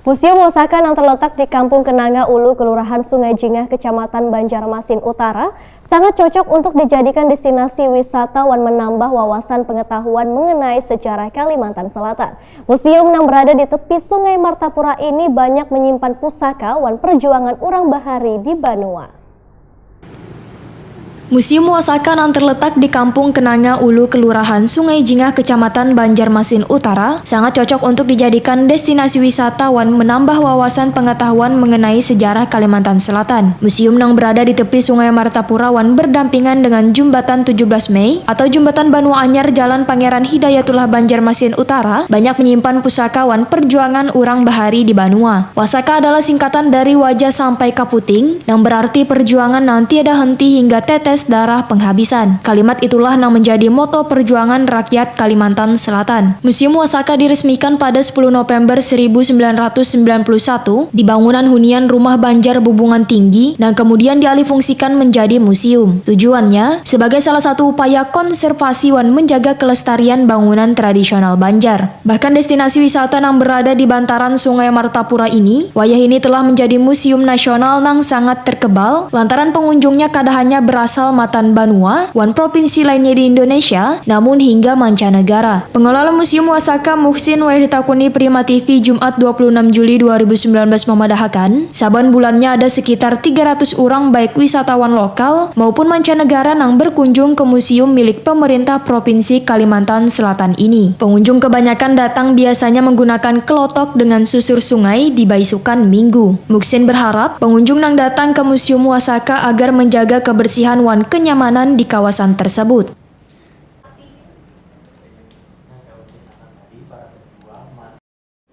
Museum Osaka yang terletak di Kampung Kenanga Ulu, Kelurahan Sungai Jingah, Kecamatan Banjarmasin Utara, sangat cocok untuk dijadikan destinasi wisatawan menambah wawasan pengetahuan mengenai sejarah Kalimantan Selatan. Museum yang berada di tepi Sungai Martapura ini banyak menyimpan pusaka wan perjuangan orang bahari di Banua. Museum Osaka yang terletak di Kampung Kenanga Ulu, Kelurahan Sungai Jingah, Kecamatan Banjarmasin Utara, sangat cocok untuk dijadikan destinasi wisatawan menambah wawasan pengetahuan mengenai sejarah Kalimantan Selatan. Museum yang berada di tepi Sungai Martapura berdampingan dengan Jembatan 17 Mei atau Jembatan Banua Anyar Jalan Pangeran Hidayatullah Banjarmasin Utara, banyak menyimpan pusaka wan perjuangan orang bahari di Banua. Wasaka adalah singkatan dari wajah sampai kaputing, yang berarti perjuangan nanti ada henti hingga tetes darah penghabisan. Kalimat itulah yang menjadi moto perjuangan rakyat Kalimantan Selatan. Museum Osaka diresmikan pada 10 November 1991 di bangunan hunian Rumah Banjar Bubungan Tinggi dan kemudian dialihfungsikan menjadi museum. Tujuannya sebagai salah satu upaya konservasi wan menjaga kelestarian bangunan tradisional Banjar. Bahkan destinasi wisata yang berada di bantaran Sungai Martapura ini, wayah ini telah menjadi museum nasional yang sangat terkebal lantaran pengunjungnya kada hanya berasal Matan Banua, wan provinsi lainnya di Indonesia, namun hingga mancanegara. Pengelola Museum Osaka Muhsin Wahditakuni Prima TV Jumat 26 Juli 2019 memadahkan, saban bulannya ada sekitar 300 orang baik wisatawan lokal maupun mancanegara yang berkunjung ke museum milik pemerintah Provinsi Kalimantan Selatan ini. Pengunjung kebanyakan datang biasanya menggunakan kelotok dengan susur sungai di Baisukan Minggu. Muhsin berharap pengunjung yang datang ke Museum Osaka agar menjaga kebersihan wan kenyamanan di kawasan tersebut.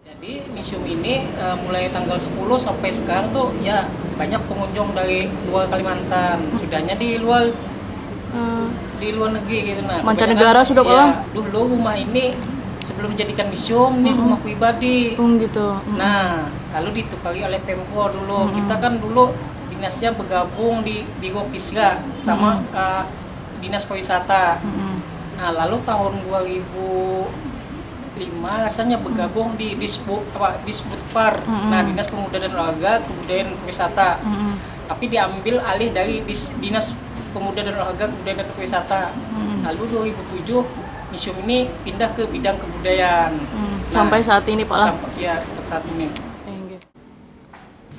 Jadi museum ini mulai tanggal 10 sampai sekarang tuh ya banyak pengunjung dari luar Kalimantan, sudahnya di luar negeri gitu. Nah, mancanegara sudah ya, dulu rumah ini sebelum dijadikan museum ini rumah pribadi. Gitu. Nah, lalu ditukari oleh Pemko dulu. Kita kan dulu dinasnya bergabung di Biro Kisra sama Dinas Pariwisata. Nah, lalu tahun 2005 rasanya bergabung di Disbudpar. Nah, Dinas Pemuda dan Olahraga, Kebudayaan dan Pariwisata. Tapi diambil alih dari Dinas Pemuda dan Olahraga, Kebudayaan dan Pariwisata. Lalu 2007 museum ini pindah ke bidang kebudayaan. Sampai saat ini Pak lah. Ya, sampai saat ini.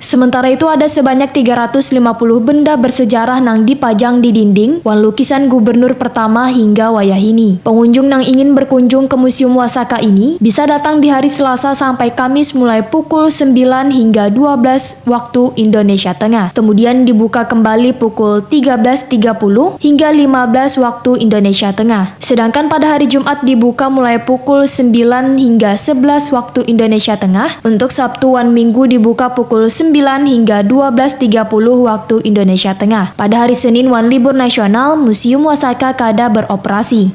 Sementara itu ada sebanyak 350 benda bersejarah yang dipajang di dinding wan lukisan gubernur pertama hingga wayah ini. Pengunjung yang ingin berkunjung ke Museum Osaka ini bisa datang di hari Selasa sampai Kamis mulai pukul 9 hingga 12 waktu Indonesia Tengah. Kemudian dibuka kembali pukul 13.30 hingga 15 waktu Indonesia Tengah. Sedangkan pada hari Jumat dibuka mulai pukul 9 hingga 11 waktu Indonesia Tengah. Untuk Sabtu wan Minggu dibuka pukul 9 hingga 12.30 waktu Indonesia Tengah. Pada hari Senin wan libur nasional, Museum Osaka kada beroperasi.